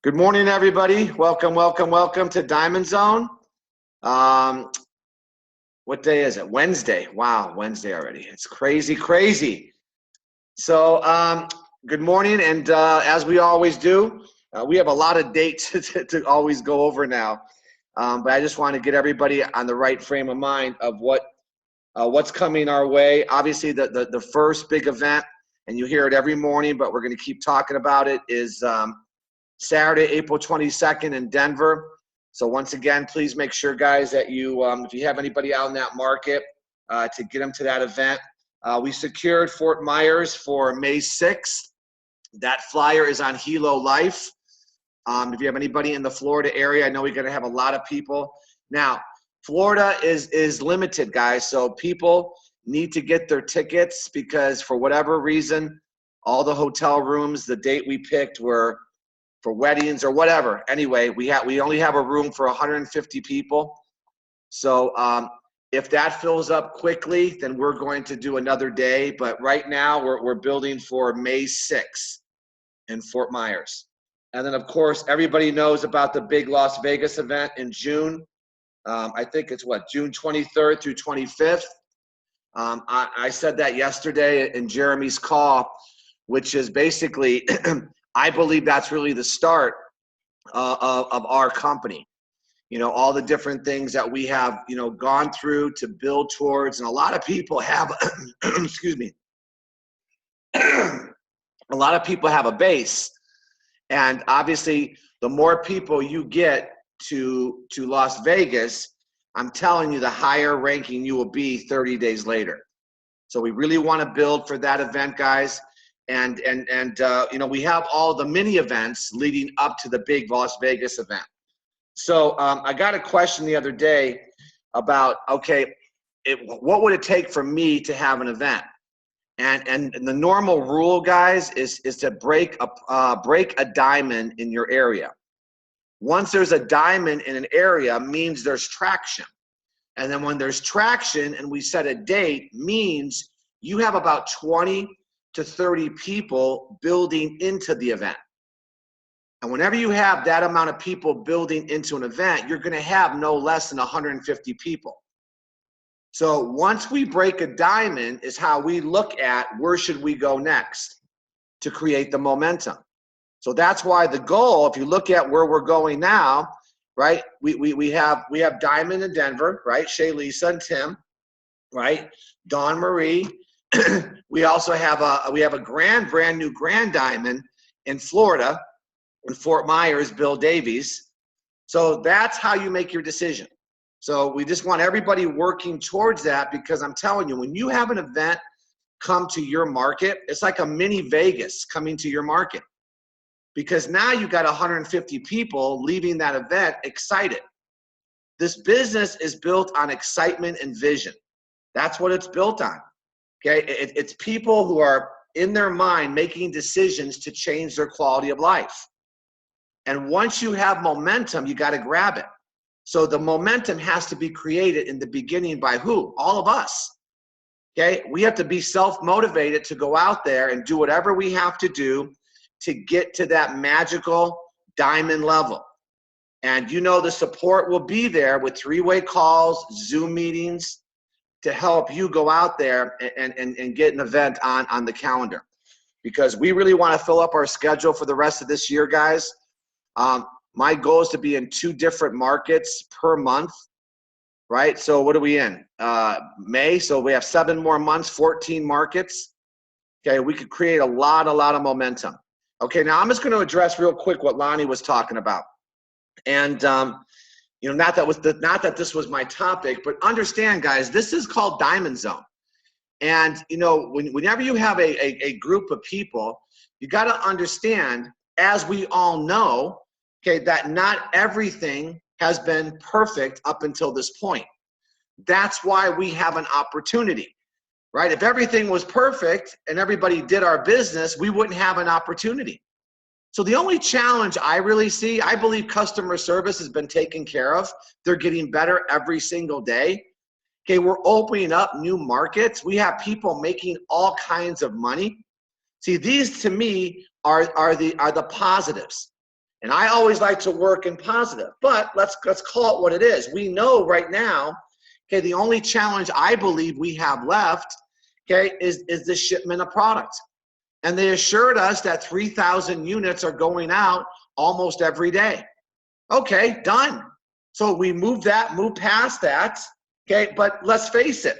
Good morning, everybody. Welcome, welcome, welcome to Diamond Zone. What day is it? Wednesday. Wow, Wednesday already. It's crazy, crazy. So, good morning, and as we always do, we have a lot of dates to always go over now. But I just want to get everybody on the right frame of mind of what's coming our way. Obviously, the first big event, and you hear it every morning, but we're going to keep talking about it, is Saturday, April 22nd in Denver. So once again, please make sure, guys, that you, if you have anybody out in that market, to get them to that event. We secured Fort Myers for May 6th. That flyer is on Hilo Life. If you have anybody in the Florida area, I know we're going to have a lot of people. Now, Florida is limited, guys, so people need to get their tickets because for whatever reason, all the hotel rooms, the date we picked were for weddings or whatever. Anyway, we only have a room for 150 people. So if that fills up quickly, then we're going to do another day. But right now we're building for May 6th in Fort Myers. And then of course, everybody knows about the big Las Vegas event in June. I think it's June 23rd through 25th. I said that yesterday in Jeremy's call, which is basically, I believe that's really the start of our company. You know, all the different things that we have, gone through to build towards. And a lot of people have, excuse me, a lot of people have a base. And obviously, the more people you get to Las Vegas, I'm telling you, the higher ranking you will be 30 days later. So we really want to build for that event, guys. And we have all the mini events leading up to the big Las Vegas event. So I got a question the other day about, okay, what would it take for me to have an event? And the normal rule, guys, is to break a diamond in your area. Once there's a diamond in an area, means there's traction. And then when there's traction and we set a date, means you have about 20 to 30 people building into the event. And whenever you have that amount of people building into an event, you're going to have no less than 150 people. So once we break a diamond is how we look at where should we go next to create the momentum. So that's why the goal, if you look at where we're going now, right? We have Diamond in Denver, right? Shay, Lisa, and Tim, right? Dawn Marie. We also have a brand new Grand Diamond in Florida, in Fort Myers, Bill Davies. So that's how you make your decision. So we just want everybody working towards that, because I'm telling you, when you have an event come to your market, it's like a mini Vegas coming to your market, because now you got 150 people leaving that event excited. This business is built on excitement and vision. That's what it's built on. Okay, it's people who are in their mind making decisions to change their quality of life. And once you have momentum, you got to grab it. So the momentum has to be created in the beginning by who? All of us. Okay, we have to be self-motivated to go out there and do whatever we have to do to get to that magical diamond level. And the support will be there with three-way calls, Zoom meetings, to help you go out there and get an event on the calendar, because we really want to fill up our schedule for the rest of this year, guys. My goal is to be in 2 different markets per month, right? So what are we in? May, so we have 7 more months, 14 markets. Okay, we could create a lot of momentum. Okay, now I'm just going to address real quick what Lonnie was talking about. And not that this was my topic, but understand, guys, this is called Diamond Zone. And whenever you have a group of people, you got to understand, as we all know, okay, that not everything has been perfect up until this point. That's why we have an opportunity, right? If everything was perfect and everybody did our business, we wouldn't have an opportunity. So the only challenge I really see, I believe customer service has been taken care of. They're getting better every single day. Okay, we're opening up new markets. We have people making all kinds of money. See, these to me are the positives. And I always like to work in positive, but let's call it what it is. We know right now, okay, the only challenge I believe we have left, okay, is the shipment of product. And they assured us that 3,000 units are going out almost every day. Okay, done. So we move past that, okay, but let's face it.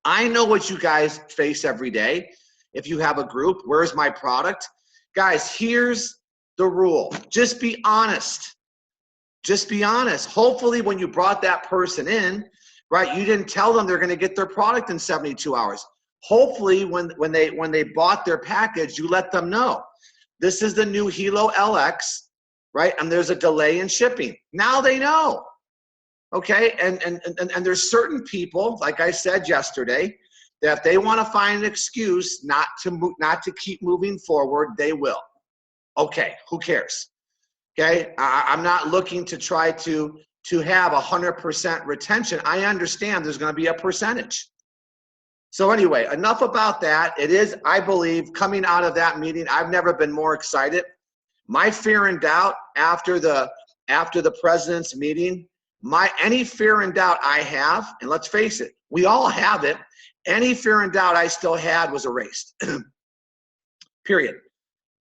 I know what you guys face every day. If you have a group, where's my product? Guys, here's the rule. Just be honest. Just be honest. Hopefully when you brought that person in, right, you didn't tell them they're going to get their product in 72 hours. Hopefully when they bought their package, you let them know. This is the new Hilo LX, right? And there's a delay in shipping. Now they know. Okay, and there's certain people, like I said yesterday, that if they want to find an excuse not to keep moving forward, they will. Okay, who cares? Okay, I'm not looking to try to have 100% retention. I understand there's going to be a percentage. So anyway, enough about that. It is, I believe, coming out of that meeting, I've never been more excited. My fear and doubt after the president's meeting, any fear and doubt I have, and let's face it, we all have it, any fear and doubt I still had was erased. Period.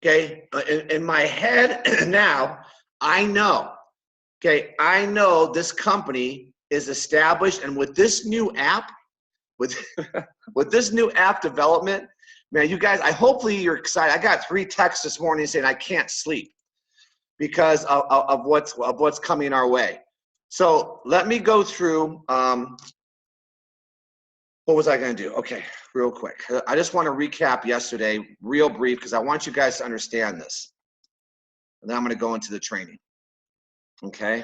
Okay, in my head now, I know, okay, I know this company is established, and with this new app, with this new app development, man, you guys, hopefully you're excited. I got 3 texts this morning saying I can't sleep because of what's coming our way. So let me go through, what was I going to do? Okay, real quick. I just want to recap yesterday, real brief, because I want you guys to understand this. And then I'm going to go into the training. Okay.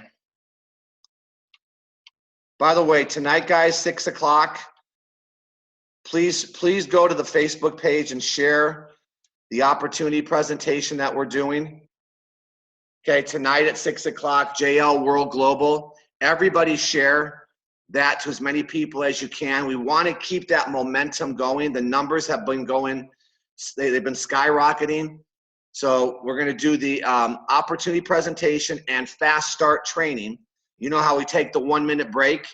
By the way, tonight, guys, 6 o'clock, please go to the Facebook page and share the opportunity presentation that we're doing. Okay, tonight at 6 o'clock, JL World Global. Everybody share that to as many people as you can. We want to keep that momentum going. The numbers have been going, they've been skyrocketing. So we're going to do the opportunity presentation and fast start training. You know how we take the 1-minute break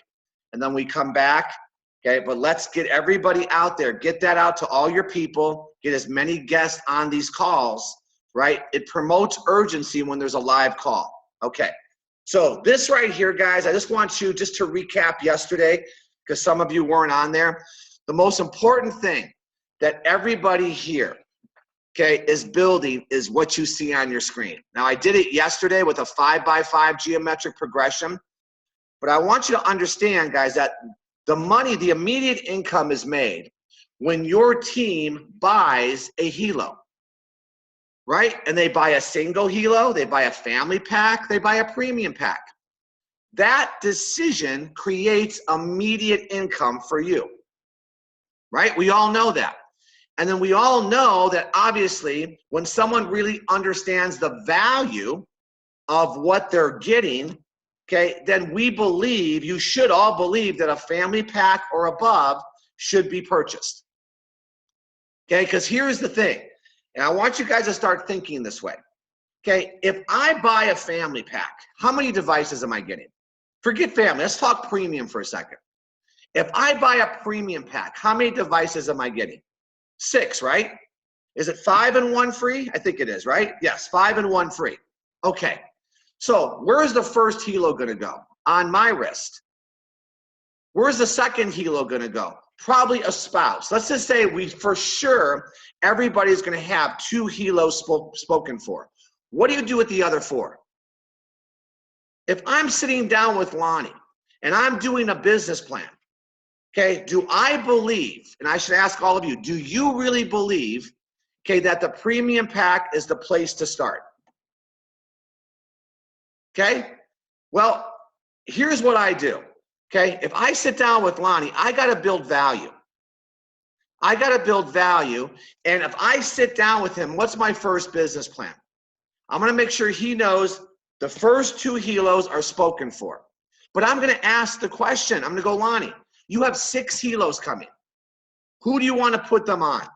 and then we come back. Okay, but let's get everybody out there. Get that out to all your people. Get as many guests on these calls, right? It promotes urgency when there's a live call. Okay, so this right here, guys, I just want you just to recap yesterday because some of you weren't on there. The most important thing that everybody here, okay, is building is what you see on your screen. Now, I did it yesterday with a 5x5 geometric progression, but I want you to understand, guys, that the money, the immediate income is made when your team buys a Hilo, right? And they buy a single Hilo, they buy a family pack, they buy a premium pack. That decision creates immediate income for you, right? We all know that. And then we all know that obviously when someone really understands the value of what they're getting, okay, then we believe, you should all believe that a family pack or above should be purchased. Okay, because here's the thing, and I want you guys to start thinking this way. Okay, if I buy a family pack, how many devices am I getting? Forget family, let's talk premium for a second. If I buy a premium pack, how many devices am I getting? 6, right? Is it 5 and 1 free? I think it is, right? Yes, 5 and 1 free. Okay. So where's the first Hilo going to go? On my wrist. Where's the second Hilo going to go? Probably a spouse. Let's just say for sure, everybody's going to have 2 Hilos spoken for. What do you do with the other 4? If I'm sitting down with Lonnie and I'm doing a business plan, okay, do I believe, and I should ask all of you, do you really believe, okay, that the premium pack is the place to start? Okay, well, here's what I do. Okay, if I sit down with Lonnie, I got to build value. I got to build value. And if I sit down with him, what's my first business plan? I'm going to make sure he knows the first 2 Hilos are spoken for. But I'm going to ask the question. I'm going to go, Lonnie, you have 6 Hilos coming. Who do you want to put them on?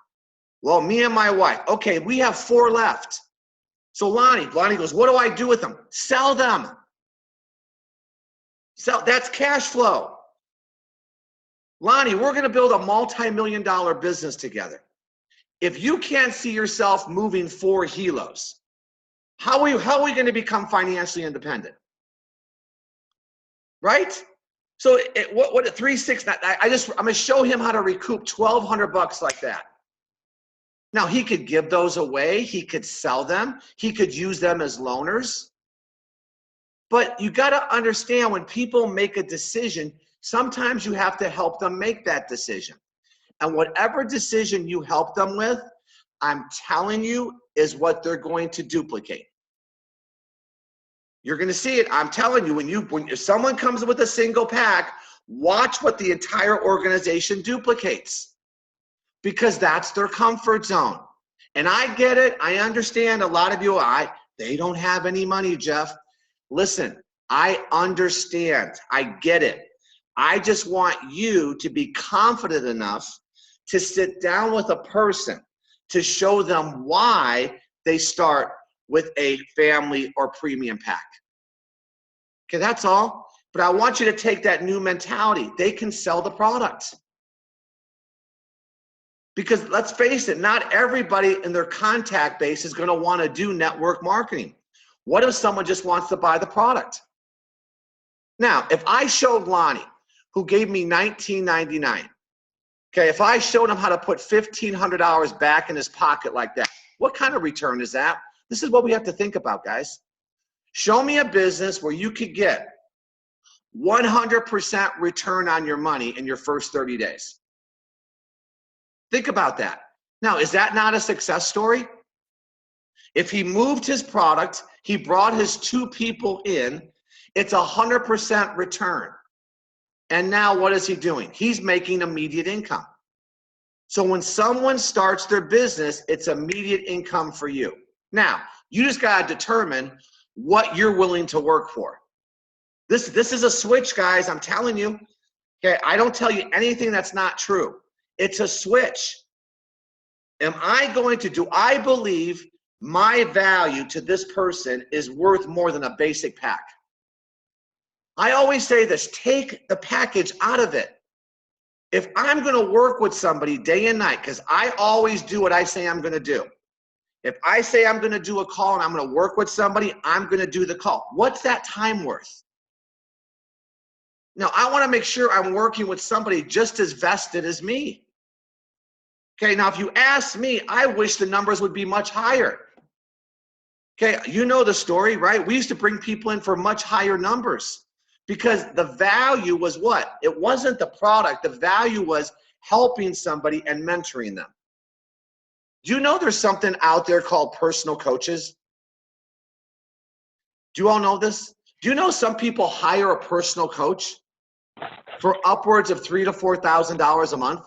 Well, me and my wife. Okay, we have 4 left. So Lonnie goes, what do I do with them? Sell them. That's cash flow. Lonnie, we're going to build a multi-million-dollar business together. If you can't see yourself moving 4 kilos, how are we going to become financially independent? Right? So what at 3-6, I'm going to show him how to recoup $1,200 like that. Now he could give those away, he could sell them, he could use them as loaners. But you got to understand, when people make a decision, sometimes you have to help them make that decision. And whatever decision you help them with, I'm telling you, is what they're going to duplicate. You're going to see it. I'm telling you, when someone comes with a single pack, watch what the entire organization duplicates, because that's their comfort zone. And I get it. I understand a lot of you, they don't have any money, Jeff. Listen, I understand. I get it. I just want you to be confident enough to sit down with a person to show them why they start with a family or premium pack. Okay, that's all. But I want you to take that new mentality. They can sell the product. Because let's face it, not everybody in their contact base is going to want to do network marketing. What if someone just wants to buy the product? Now, if I showed Lonnie, who gave me $19.99, okay, if I showed him how to put $1,500 back in his pocket like that, what kind of return is that? This is what we have to think about, guys. Show me a business where you could get 100% return on your money in your first 30 days. Think about that. Now, is that not a success story? If he moved his product, he brought his 2 people in, it's 100% return. And now what is he doing? He's making immediate income. So when someone starts their business, it's immediate income for you. Now, you just got to determine what you're willing to work for. This is a switch, guys. I'm telling you. Okay, I don't tell you anything that's not true. It's a switch. Do I believe my value to this person is worth more than a basic pack? I always say this, take the package out of it. If I'm going to work with somebody day and night, because I always do what I say I'm going to do. If I say I'm going to do a call and I'm going to work with somebody, I'm going to do the call. What's that time worth? Now, I want to make sure I'm working with somebody just as vested as me. Okay, now if you ask me, I wish the numbers would be much higher. Okay, you know the story, right? We used to bring people in for much higher numbers because the value was what? It wasn't the product. The value was helping somebody and mentoring them. Do you know there's something out there called personal coaches? Do you all know this? Do you know some people hire a personal coach for upwards of $3,000 to $4,000 a month?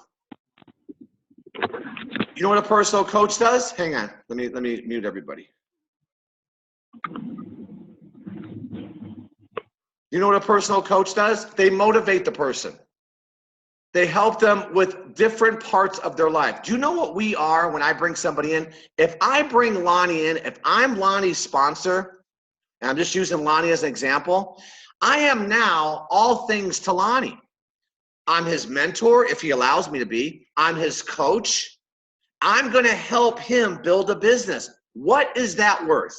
You know what a personal coach does? Hang on, let me mute everybody. You know what a personal coach does? They motivate the person. They help them with different parts of their life. Do you know what we are when I bring somebody in? If I bring Lonnie in, if I'm Lonnie's sponsor, and I'm just using Lonnie as an example, I am now all things to Lonnie. I'm his mentor, if he allows me to be. I'm his coach. I'm going to help him build a business. What is that worth?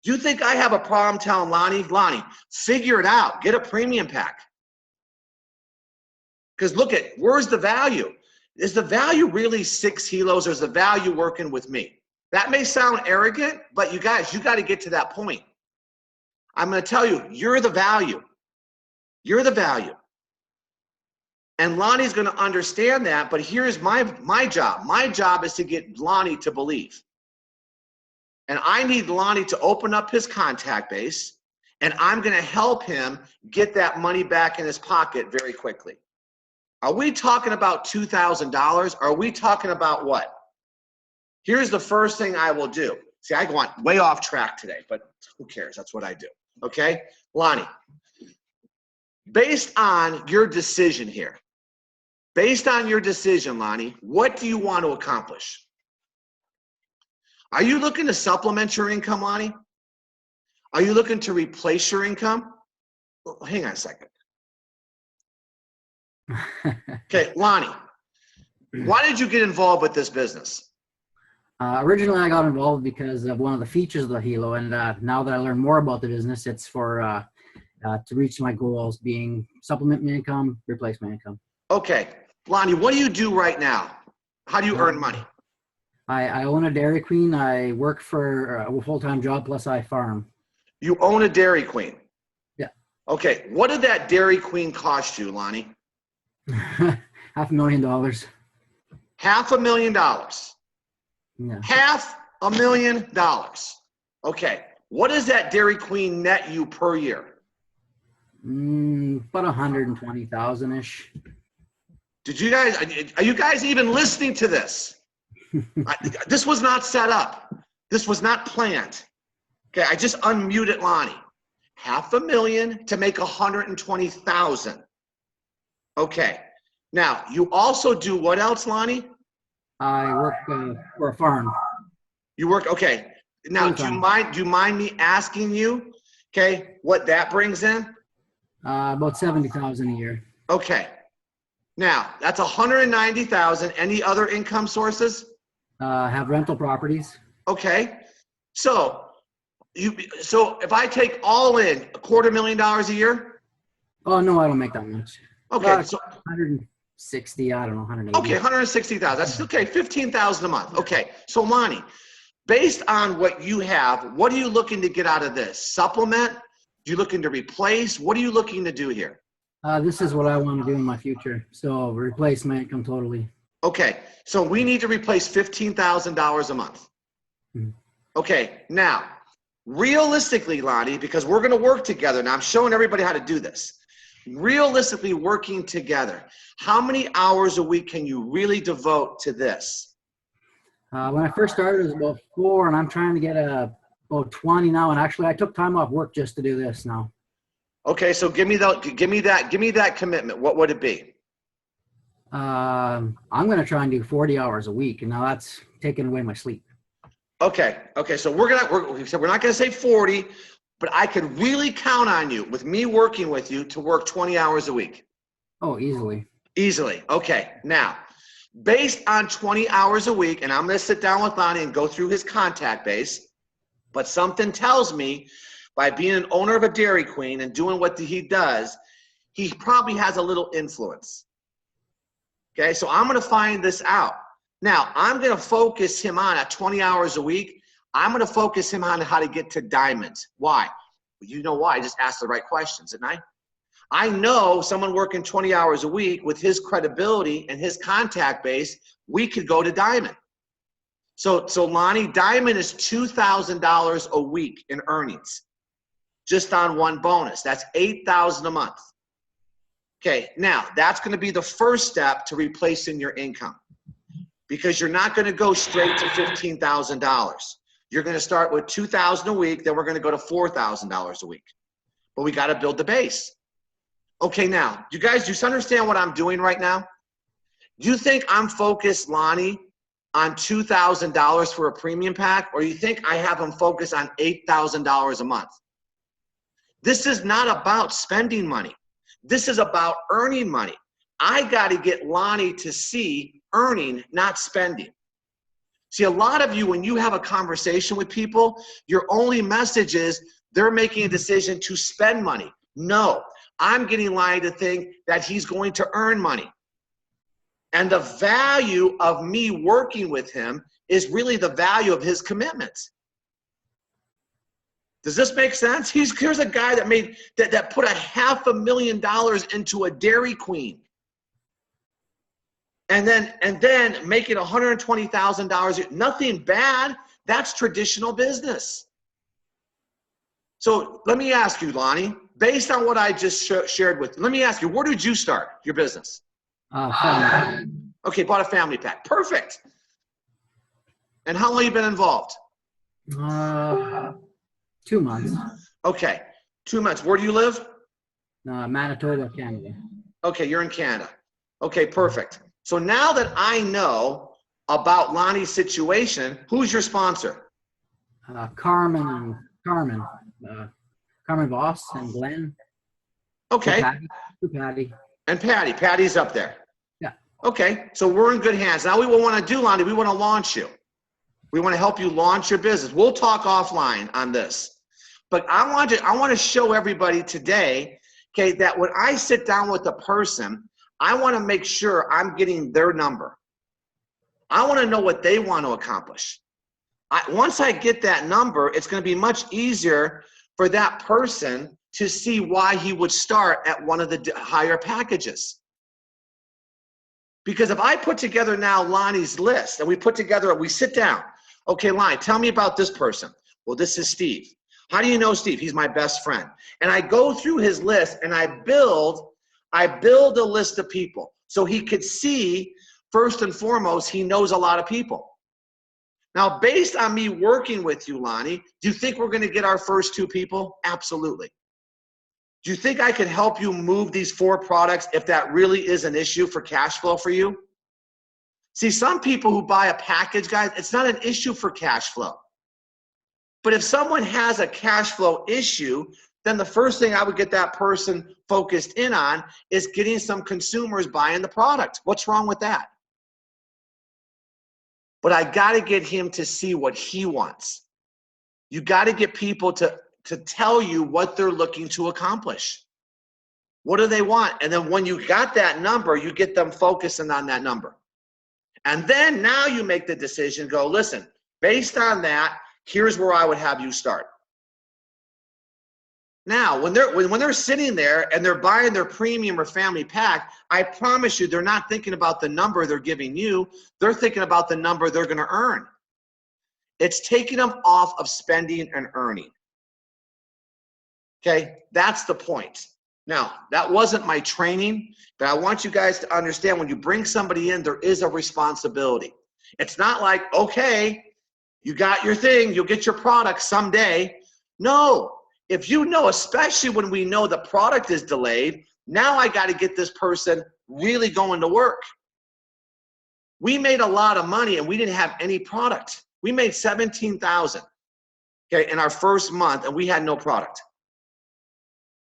Do you think I have a problem telling Lonnie, figure it out, get a premium pack? Because look at, where's the value? Is the value really 6 kilos, or is the value working with me? That may sound arrogant, but you guys, you got to get to that point. I'm going to tell you, you're the value. You're the value. And Lonnie's going to understand that, but here's my job. My job is to get Lonnie to believe. And I need Lonnie to open up his contact base, and I'm going to help him get that money back in his pocket very quickly. Are we talking about $2,000? Are we talking about what? Here's the first thing I will do. See, I go way off track today, but who cares? That's what I do. Okay? Lonnie, based on your decision here, based on your decision, Lonnie, what do you want to accomplish? Are you looking to supplement your income, Lonnie? Are you looking to replace your income? Well, hang on a second. Okay, Lonnie, why did you get involved with this business? Originally, I got involved because of one of the features of the Helo, and now that I learned more about the business, it's for to reach my goals, being supplement my income, replace my income. Okay, Lonnie, what do you do right now? How do you earn money? I own a Dairy Queen. I work for a full-time job, plus I farm. You own a Dairy Queen? Yeah. Okay, what did that Dairy Queen cost you, Lonnie? $500,000. $500,000. Yeah. $500,000. Okay, what does that Dairy Queen net you per year? About 120,000-ish. Did you guys, are you guys even listening to this? This was not set up. This was not planned. Okay, I just unmuted Lonnie. $500,000 to make 120,000. Okay, now you also do what else, Lonnie? I work for a farm. You work, okay. Now, do you mind me asking you, okay, what that brings in? About 70,000 a year. Okay. Now, that's 190,000. Any other income sources? Have rental properties. Okay. So if I take all in $250,000 a year? Oh no, I don't make that much. Okay. So 160, I don't know, 180. okay, 160,000. That's okay, 15,000 a month. Okay. So Lonnie, based on what you have, what are you looking to get out of this? Supplement? You looking to replace? What are you looking to do here? This is what I want to do in my future. So replace my income totally. Okay, so we need to replace $15,000 a month. Mm-hmm. Okay, now, realistically, Lonnie, because we're going to work together, now I'm showing everybody how to do this. Realistically working together, how many hours a week can you really devote to this? When I first started, it was about 4, and I'm trying to get about 20 now. And actually, I took time off work just to do this now. Okay, so give me that commitment. What would it be? I'm going to try and do 40 hours a week, and now that's taking away my sleep. Okay, so we're not going to say 40, but I could really count on you, with me working with you, to work 20 hours a week. Oh, easily. Easily. Okay, now, based on 20 hours a week, and I'm going to sit down with Lonnie and go through his contact base, but something tells me, by being an owner of a Dairy Queen and doing what he does, he probably has a little influence. Okay, so I'm going to find this out. Now, I'm going to focus him on, at 20 hours a week, I'm going to focus him on how to get to diamonds. Why? You know why? I just asked the right questions, didn't I? I know someone working 20 hours a week with his credibility and his contact base, we could go to diamond. So Lonnie, diamond is $2,000 a week in earnings, just on one bonus. That's $8,000 a month. Okay, now that's going to be the first step to replacing your income, because you're not going to go straight to $15,000. You're going to start with $2,000 a week, then we're going to go to $4,000 a week. But we got to build the base. Okay, now, you guys, do you understand what I'm doing right now? Do you think I'm focused, Lonnie, on $2,000 for a premium pack, or you think I have him focused on $8,000 a month? This is not about spending money. This is about earning money. I got to get Lonnie to see earning, not spending. See, a lot of you, when you have a conversation with people, your only message is they're making a decision to spend money. No, I'm getting Lonnie to think that he's going to earn money. And the value of me working with him is really the value of his commitments. Does this make sense? Here's a guy that made that put $500,000 into a Dairy Queen, and then making $120,000. Nothing bad. That's traditional business. So let me ask you, Lonnie, based on what I just shared with you, let me ask you, where did you start your business? Family. Okay, bought a family pack. Perfect. And how long have you been involved? 2 months. Okay, 2 months. Where do you live? Manitoba, Canada. Okay, you're in Canada. Okay, perfect. So now that I know about Lonnie's situation, who's your sponsor? Carmen Voss and Glenn. Okay. Patty. And Patty. Patty's up there. Yeah. Okay. So we're in good hands. Now we will want to do, Lonnie, we want to launch you. We want to help you launch your business. We'll talk offline on this. But I want to show everybody today, okay, that when I sit down with a person, I want to make sure I'm getting their number. I want to know what they want to accomplish. Once I get that number, it's going to be much easier for that person to see why he would start at one of the higher packages. Because if I put together now Lonnie's list and we sit down, okay, Lonnie, tell me about this person. Well, this is Steve. How do you know Steve? He's my best friend. And I go through his list and I build a list of people so he could see, first and foremost, he knows a lot of people. Now, based on me working with you, Lonnie, do you think we're going to get our first 2 people? Absolutely. Do you think I could help you move these 4 products if that really is an issue for cash flow for you? See, some people who buy a package, guys, it's not an issue for cash flow. But if someone has a cash flow issue, then the first thing I would get that person focused in on is getting some consumers buying the product. What's wrong with that? But I got to get him to see what he wants. You got to get people to tell you what they're looking to accomplish. What do they want? And then when you got that number, you get them focusing on that number. And then now you make the decision, go, listen, based on that, here's where I would have you start. Now, when they're sitting there and they're buying their premium or family pack, I promise you they're not thinking about the number they're giving you. They're thinking about the number they're going to earn. It's taking them off of spending and earning. Okay, that's the point. Now, that wasn't my training, but I want you guys to understand when you bring somebody in, there is a responsibility. It's not like, okay, you got your thing, you'll get your product someday. No, if you know, especially when we know the product is delayed, now I got to get this person really going to work. We made a lot of money and we didn't have any product. We made $17,000, okay, in our first month and we had no product.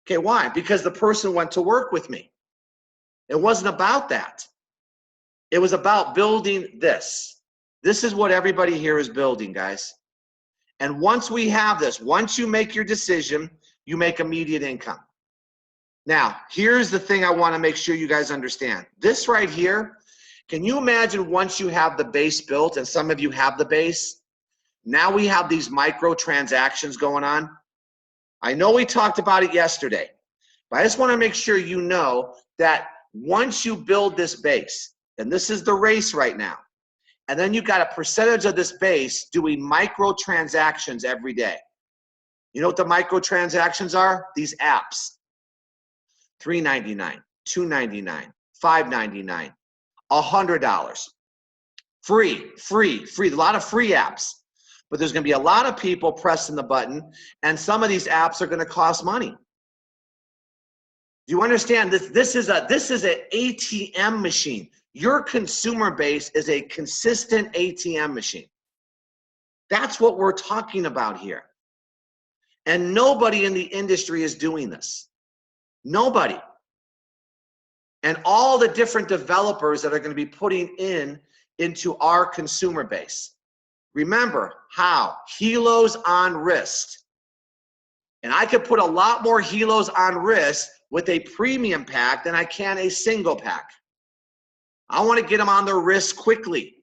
Okay, why? Because the person went to work with me. It wasn't about that. It was about building this. This is what everybody here is building, guys. And once we have this, once you make your decision, you make immediate income. Now, here's the thing I want to make sure you guys understand. This right here, can you imagine once you have the base built, and some of you have the base, now we have these micro transactions going on? I know we talked about it yesterday, but I just want to make sure you know that once you build this base, and this is the race right now, and then you've got a percentage of this base doing micro transactions every day. You know what the micro transactions are? These apps. $3.99, $2.99, $5.99, $100. Free. A lot of free apps. But there's going to be a lot of people pressing the button, and some of these apps are going to cost money. Do you understand this? This is an ATM machine. Your consumer base is a consistent ATM machine. That's what we're talking about here. And nobody in the industry is doing this. Nobody. And all the different developers that are going to be putting into our consumer base. Remember how? Helos on wrist. And I could put a lot more helos on wrist with a premium pack than I can a single pack. I want to get them on their wrist quickly.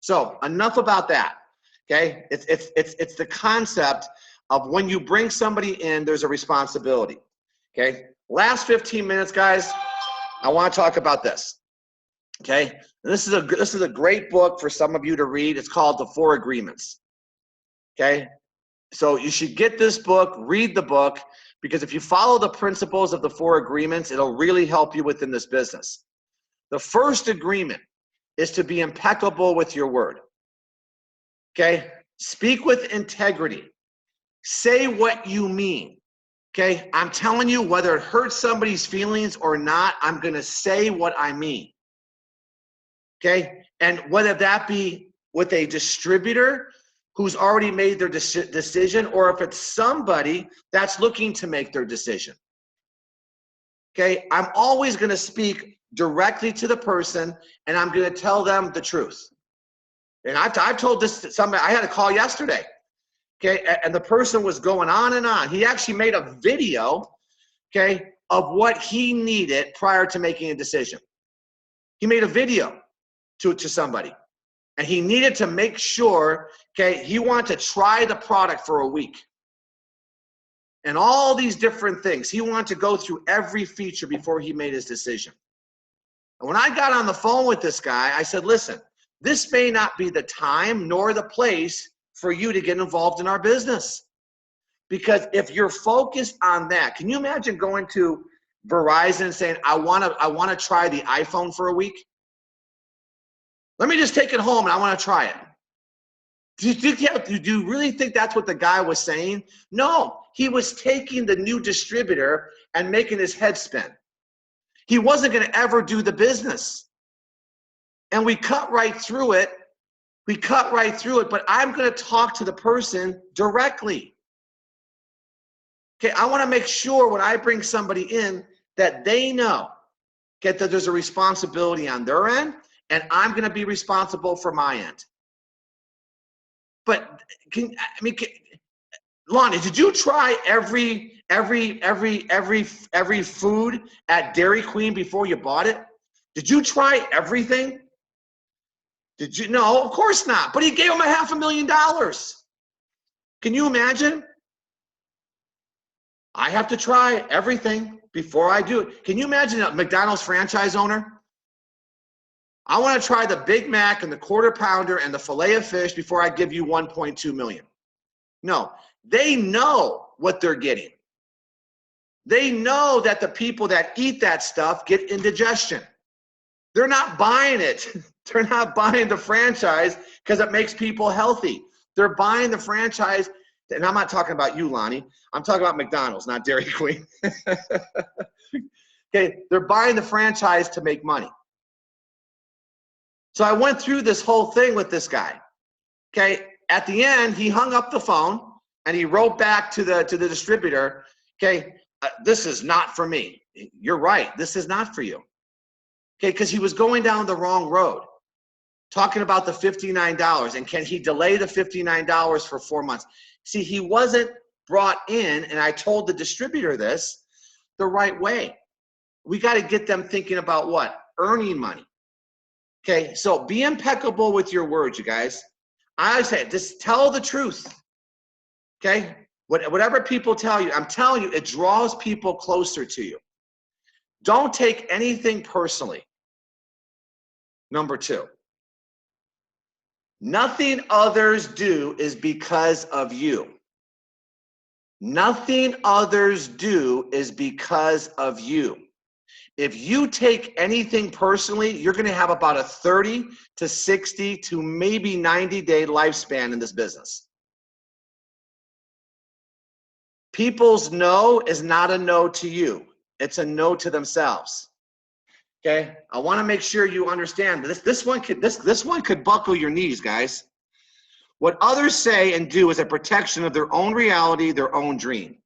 So enough about that. Okay, it's the concept of when you bring somebody in, there's a responsibility. Okay, last 15 minutes, guys, I want to talk about this. Okay, and this is a great book for some of you to read. It's called The 4 Agreements. Okay, so you should get this book, read the book, because if you follow the principles of the 4 agreements, it'll really help you within this business. The first agreement is to be impeccable with your word. Okay, speak with integrity. Say what you mean. Okay, I'm telling you, whether it hurts somebody's feelings or not, I'm going to say what I mean. Okay, And whether that be with a distributor who's already made their decision, or if it's somebody that's looking to make their decision. Okay, I'm always going to speak directly to the person, and I'm going to tell them the truth. And I've told this to somebody. I had a call yesterday. Okay, and the person was going on and on. He actually made a video, okay, of what he needed prior to making a decision. He made a video to somebody, and he needed to make sure, okay, he wanted to try the product for a week. And all these different things. He wanted to go through every feature before he made his decision. And when I got on the phone with this guy, I said, listen, this may not be the time nor the place for you to get involved in our business. Because if you're focused on that, can you imagine going to Verizon and saying, I want to try the iPhone for a week? Let me just take it home and I want to try it. Do you really think that's what the guy was saying? No, he was taking the new distributor and making his head spin. He wasn't going to ever do the business. And we cut right through it. But I'm going to talk to the person directly. Okay, I want to make sure when I bring somebody in that they know, that there's a responsibility on their end, and I'm going to be responsible for my end. But Lonnie, did you try every food at Dairy Queen before you bought it? Did you try everything? Did you? No, of course not. But he gave him $500,000. Can you imagine? I have to try everything before I do it. Can you imagine a McDonald's franchise owner? I want to try the Big Mac and the Quarter Pounder and the filet of fish before I give you $1.2 million. No, they know what they're getting. They know that the people that eat that stuff get indigestion. They're not buying it. They're not buying the franchise because it makes people healthy. They're buying the franchise, and I'm not talking about you, Lonnie. I'm talking about McDonald's, not Dairy Queen. Okay, they're buying the franchise to make money. So I went through this whole thing with this guy. Okay, at the end, he hung up the phone and he wrote back to the distributor, okay, this is not for me. You're right, this is not for you. Okay, because he was going down the wrong road, talking about the $59, and can he delay the $59 for 4 months? See, he wasn't brought in, and I told the distributor this, the right way. We got to get them thinking about what? Earning money. Okay, so be impeccable with your words, you guys. I always say, just tell the truth. Okay, whatever people tell you, I'm telling you, it draws people closer to you. Don't take anything personally. Number 2, nothing others do is because of you. Nothing others do is because of you. If you take anything personally, you're going to have about a 30 to 60 to maybe 90-day lifespan in this business. People's no is not a no to you. It's a no to themselves. Okay? I want to make sure you understand this one could buckle your knees, guys. What others say and do is a protection of their own reality, their own dream.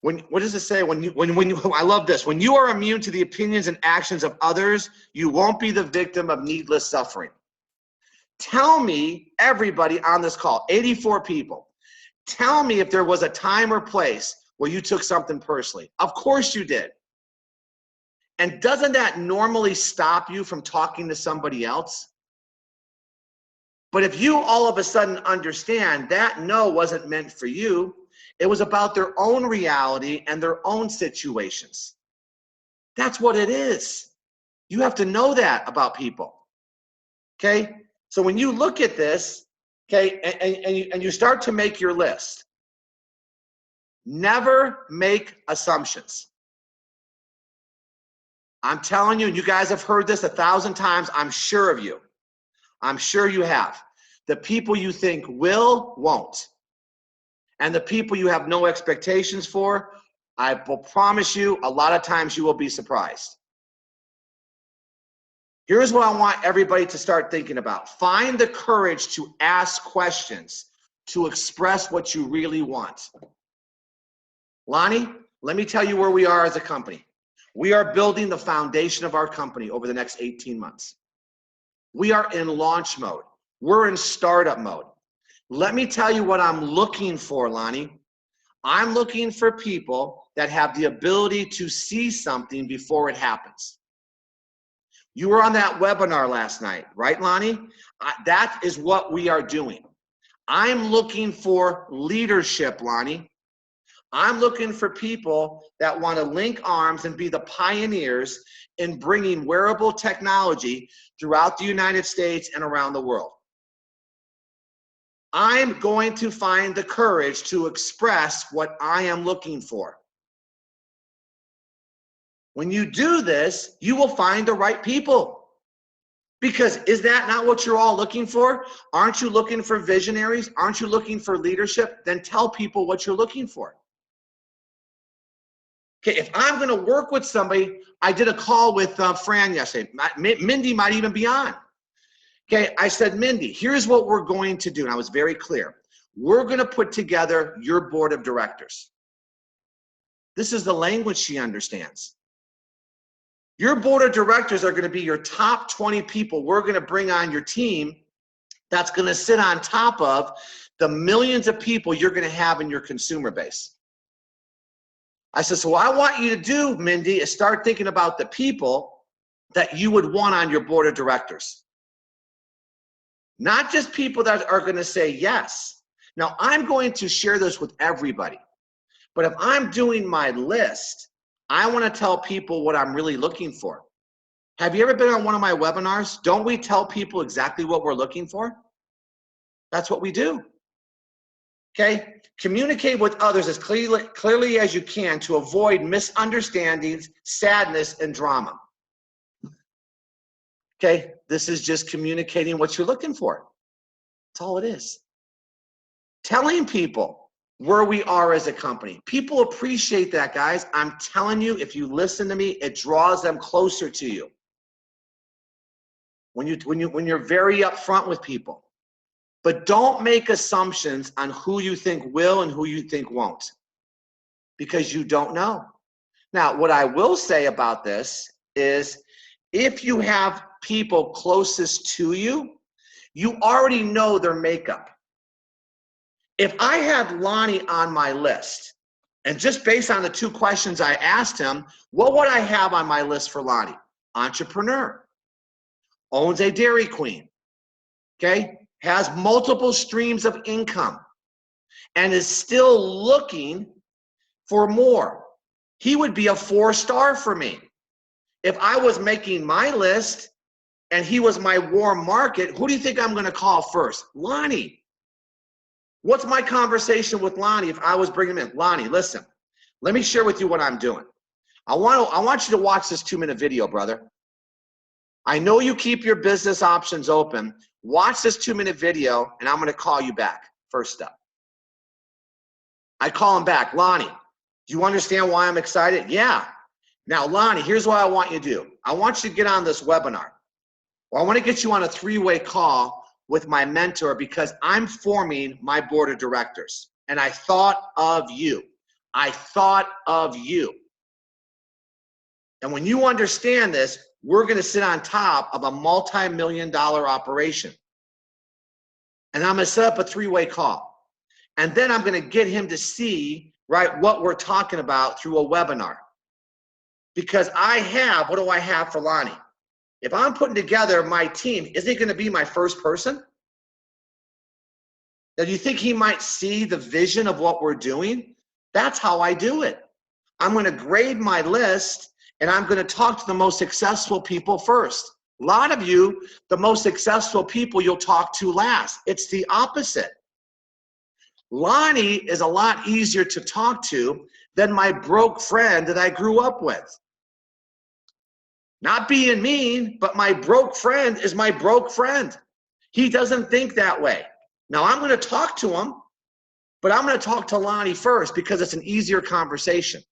What does it say? I love this. When you are immune to the opinions and actions of others, you won't be the victim of needless suffering. Tell me, everybody on this call, 84 people, tell me if there was a time or place where you took something personally. Of course you did. And doesn't that normally stop you from talking to somebody else? But if you all of a sudden understand that no wasn't meant for you, it was about their own reality and their own situations. That's what it is. You have to know that about people. Okay? So when you look at this, okay, and you start to make your list, never make assumptions. I'm telling you, and you guys have heard this 1,000 times, I'm sure of you. I'm sure you have. The people you think will, won't. And the people you have no expectations for, I will promise you, a lot of times you will be surprised. Here's what I want everybody to start thinking about. Find the courage to ask questions, to express what you really want. Lonnie, let me tell you where we are as a company. We are building the foundation of our company over the next 18 months. We are in launch mode. We're in startup mode. Let me tell you what I'm looking for, Lonnie. I'm looking for people that have the ability to see something before it happens. You were on that webinar last night, right, Lonnie? That is what we are doing. I'm looking for leadership, Lonnie. I'm looking for people that want to link arms and be the pioneers in bringing wearable technology throughout the United States and around the world. I'm going to find the courage to express what I am looking for. When you do this, you will find the right people. Because is that not what you're all looking for? Aren't you looking for visionaries? Aren't you looking for leadership? Then tell people what you're looking for. Okay, if I'm going to work with somebody, I did a call with Fran yesterday. Mindy might even be on. Okay, I said, Mindy, here's what we're going to do. And I was very clear. We're going to put together your board of directors. This is the language she understands. Your board of directors are going to be your top 20 people we're going to bring on your team that's going to sit on top of the millions of people you're going to have in your consumer base. I said, so what I want you to do, Mindy, is start thinking about the people that you would want on your board of directors. Not just people that are going to say yes. Now, I'm going to share this with everybody. But if I'm doing my list, I want to tell people what I'm really looking for. Have you ever been on one of my webinars? Don't we tell people exactly what we're looking for? That's what we do. Okay? Communicate with others as clearly as you can to avoid misunderstandings, sadness, and drama. Okay? This is just communicating what you're looking for. That's all it is. Telling people where we are as a company. People appreciate that, guys. I'm telling you, if you listen to me, it draws them closer to you. When you're very upfront with people. But don't make assumptions on who you think will and who you think won't, because you don't know. Now, what I will say about this is if you have people closest to you, you already know their makeup. If I had Lonnie on my list, and just based on the 2 questions I asked him, what would I have on my list for Lonnie? Entrepreneur, owns a Dairy Queen, okay? Has multiple streams of income, and is still looking for more. He would be a 4-star for me. If I was making my list and he was my warm market, who do you think I'm going to call first? Lonnie. What's my conversation with Lonnie if I was bringing him in? Lonnie, listen, let me share with you what I'm doing. I want you to watch this 2-minute video, brother. I know you keep your business options open. Watch this 2-minute video, and I'm going to call you back. First step. I call him back. Lonnie, do you understand why I'm excited? Yeah. Now, Lonnie, here's what I want you to do. I want you to get on this webinar. Well, I want to get you on a 3-way call with my mentor because I'm forming my board of directors. And I thought of you. I thought of you. And when you understand this, we're going to sit on top of a multi-million-dollar operation. And I'm going to set up a 3-way call. And then I'm going to get him to see, right, what we're talking about through a webinar. Because what do I have for Lonnie? If I'm putting together my team, is he going to be my first person? Now, do you think he might see the vision of what we're doing? That's how I do it. I'm going to grade my list, and I'm going to talk to the most successful people first. A lot of you, the most successful people you'll talk to last. It's the opposite. Lonnie is a lot easier to talk to than my broke friend that I grew up with. Not being mean, but my broke friend is my broke friend. He doesn't think that way. Now, I'm going to talk to him, but I'm going to talk to Lonnie first because it's an easier conversation.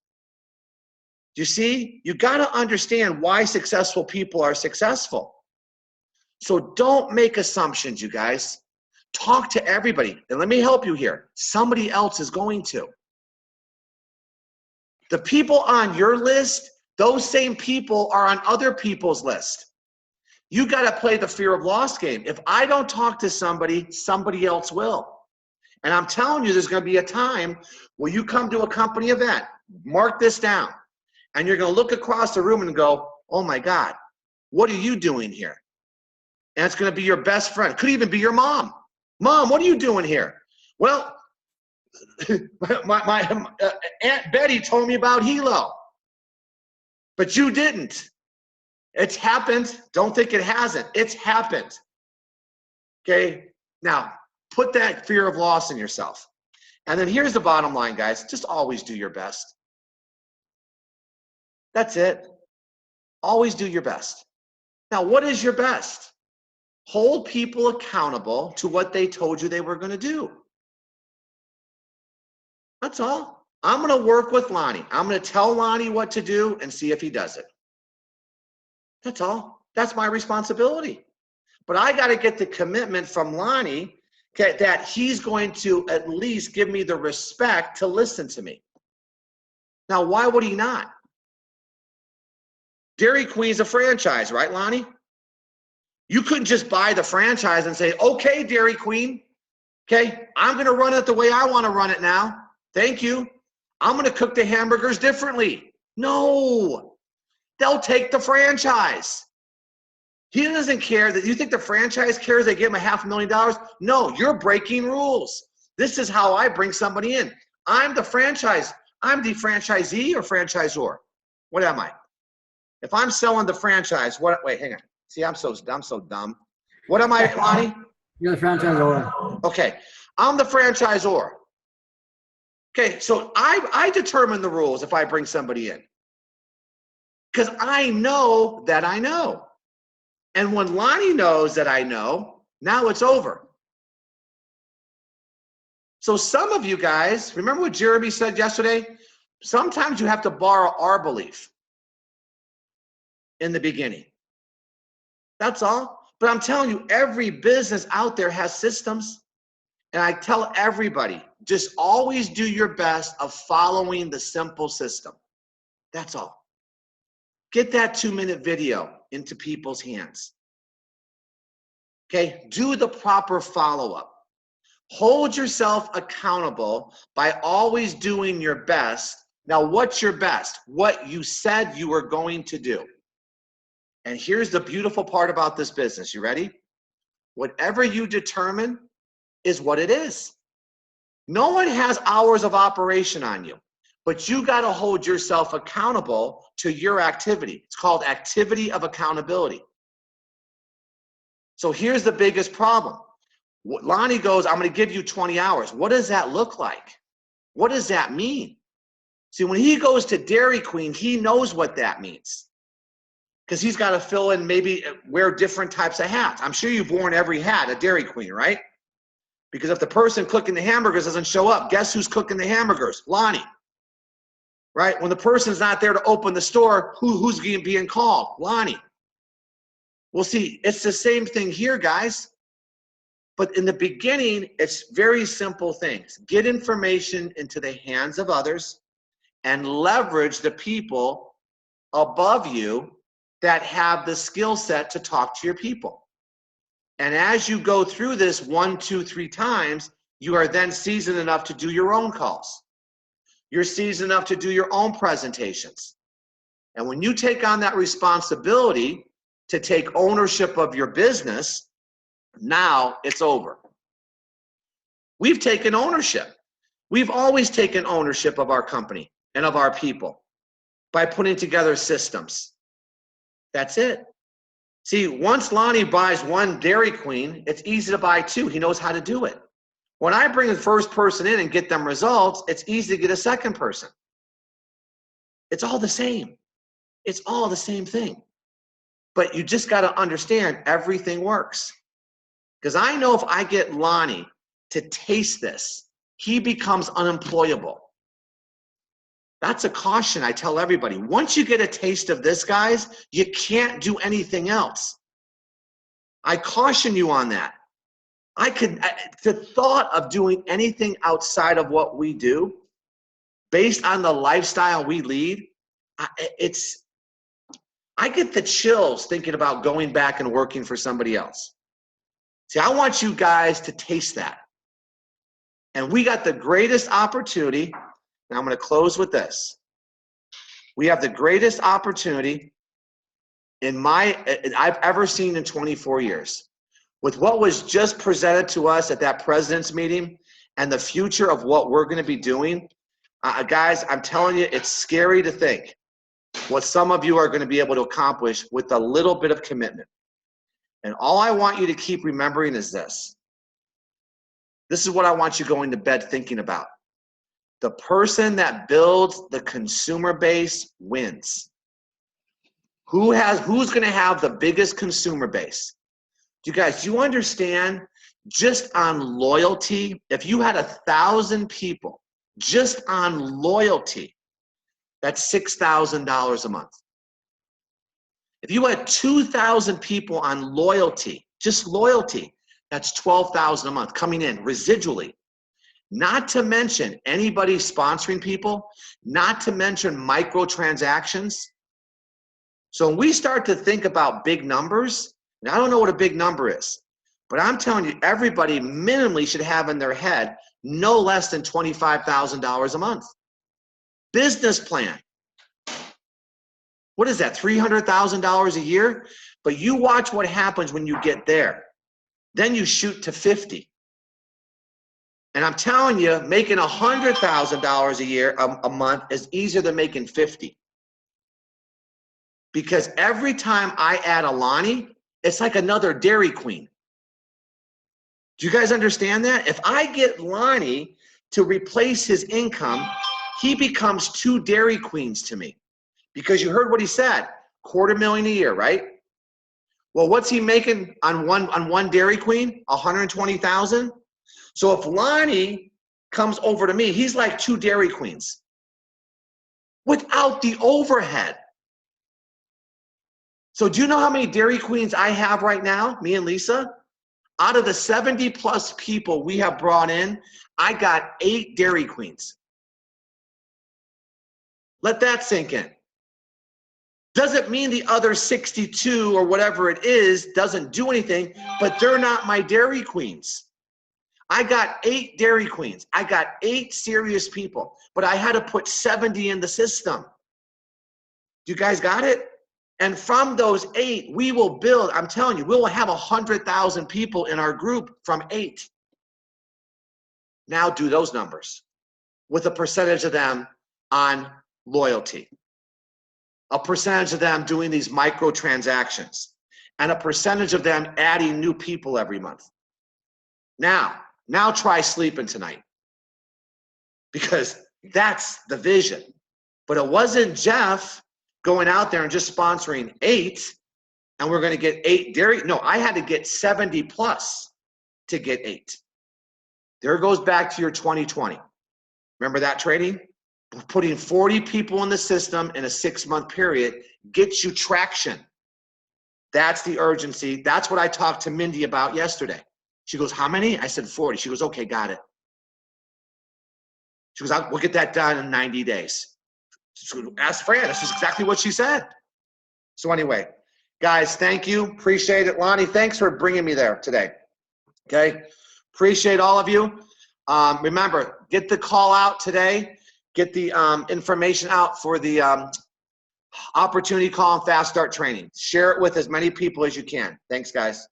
You see, you got to understand why successful people are successful. So don't make assumptions, you guys. Talk to everybody. And let me help you here. Somebody else is going to. The people on your list, those same people are on other people's list. You got to play the fear of loss game. If I don't talk to somebody, somebody else will. And I'm telling you, there's going to be a time where you come to a company event, mark this down, and you're going to look across the room and go, oh my God, what are you doing here? And it's going to be your best friend. Could even be your mom. Mom, what are you doing here? Well, my Aunt Betty told me about Hilo, but you didn't. It's happened. Don't think it hasn't. It's happened. Okay? Now, put that fear of loss in yourself. And then here's the bottom line, guys. Just always do your best. That's it. Always do your best. Now, what is your best? Hold people accountable to what they told you they were going to do. That's all. I'm going to work with Lonnie. I'm going to tell Lonnie what to do and see if he does it. That's all. That's my responsibility. But I got to get the commitment from Lonnie that he's going to at least give me the respect to listen to me. Now, why would he not? Dairy Queen's a franchise, right, Lonnie? You couldn't just buy the franchise and say, okay, Dairy Queen, okay, I'm going to run it the way I want to run it now. Thank you. I'm going to cook the hamburgers differently. No, they'll take the franchise. He doesn't care. That you think the franchise cares they give him $500,000? No, you're breaking rules. This is how I bring somebody in. I'm the franchise. I'm the franchisee or franchisor. What am I? If I'm selling the franchise, what? Wait, hang on. See, I'm so dumb. What am I, Lonnie? You're the franchisor. Okay, I'm the franchisor. Okay, so I determine the rules if I bring somebody in. Because I know that I know. And when Lonnie knows that I know, now it's over. So some of you guys, remember what Jeremy said yesterday? Sometimes you have to borrow our belief in the beginning. That's all. But I'm telling you, every business out there has systems. And I tell everybody, just always do your best of following the simple system. That's all. Get that 2-minute video into people's hands. Okay, do the proper follow-up. Hold yourself accountable by always doing your best. Now, what's your best? What you said you were going to do. And here's the beautiful part about this business. You ready? Whatever you determine is what it is. No one has hours of operation on you, but you got to hold yourself accountable to your activity. It's called activity of accountability. So here's the biggest problem. Lonnie goes, I'm going to give you 20 hours. What does that look like? What does that mean? See, when he goes to Dairy Queen, he knows what that means. Because he's got to fill in, maybe wear different types of hats. I'm sure you've worn every hat at Dairy Queen, right? Because if the person cooking the hamburgers doesn't show up, guess who's cooking the hamburgers? Lonnie. Right? When the person's not there to open the store, who's being called? Lonnie. Well, see, it's the same thing here, guys. But in the beginning, it's very simple things. Get information into the hands of others and leverage the people above you that have the skill set to talk to your people. And as you go through this 1, 2, 3 times, you are then seasoned enough to do your own calls. You're seasoned enough to do your own presentations. And when you take on that responsibility to take ownership of your business, now it's over. We've taken ownership. We've always taken ownership of our company and of our people by putting together systems. That's it. See, once Lonnie buys 1 Dairy Queen, it's easy to buy 2. He knows how to do it. When I bring the first person in and get them results, it's easy to get a second person. It's all the same. It's all the same thing. But you just got to understand everything works. Because I know if I get Lonnie to taste this, he becomes unemployable. That's a caution I tell everybody. Once you get a taste of this, guys, you can't do anything else. I caution you on that. The thought of doing anything outside of what we do, based on the lifestyle we lead, I get the chills thinking about going back and working for somebody else. See, I want you guys to taste that. And we got the greatest opportunity. Now I'm going to close with this. We have the greatest opportunity I've ever seen in 24 years. With what was just presented to us at that president's meeting and the future of what we're going to be doing, guys, I'm telling you, it's scary to think what some of you are going to be able to accomplish with a little bit of commitment. And all I want you to keep remembering is this. This is what I want you going to bed thinking about. The person that builds the consumer base wins. Who's going to have the biggest consumer base? Do you understand, just on loyalty, if you had 1,000 people just on loyalty, that's $6,000 a month. If you had 2,000 people on loyalty, just loyalty, that's $12,000 a month coming in residually. Not to mention anybody sponsoring people, not to mention microtransactions. So when we start to think about big numbers, and I don't know what a big number is, but I'm telling you, everybody minimally should have in their head no less than $25,000 a month. Business plan. What is that, $300,000 a year? But you watch what happens when you get there. Then you shoot to 50. And I'm telling you, making $100,000 a year, a month is easier than making 50. Because every time I add a Lonnie, it's like another Dairy Queen. Do you guys understand that? If I get Lonnie to replace his income, he becomes 2 Dairy Queens to me. Because you heard what he said, $250,000 a year, right? Well, what's he making on one Dairy Queen? $120,000. So if Lonnie comes over to me, he's like 2 Dairy Queens without the overhead. So do you know how many Dairy Queens I have right now, me and Lisa? Out of the 70 plus people we have brought in, I got 8 Dairy Queens. Let that sink in. Doesn't mean the other 62 or whatever it is doesn't do anything, but they're not my Dairy Queens. I got 8 Dairy Queens. I got 8 serious people, but I had to put 70 in the system. You guys got it? And from those 8, we will build, I'm telling you, we will have 100,000 people in our group from 8. Now do those numbers with a percentage of them on loyalty, a percentage of them doing these micro transactions, and a percentage of them adding new people every month. Now try sleeping tonight, because that's the vision. But it wasn't Jeff going out there and just sponsoring 8 and we're going to get 8 dairy. No, I had to get 70 plus to get 8. There goes back to your 2020. Remember that trading? Putting 40 people in the system in a 6-month period gets you traction. That's the urgency. That's what I talked to Mindy about yesterday. She goes, how many? I said 40. She goes, okay, got it. She goes, we'll get that done in 90 days. So ask Fran. This is exactly what she said. So anyway, guys, thank you. Appreciate it. Lonnie, thanks for bringing me there today. Okay? Appreciate all of you. Remember, get the call out today. Get the information out for the opportunity call and fast start training. Share it with as many people as you can. Thanks, guys.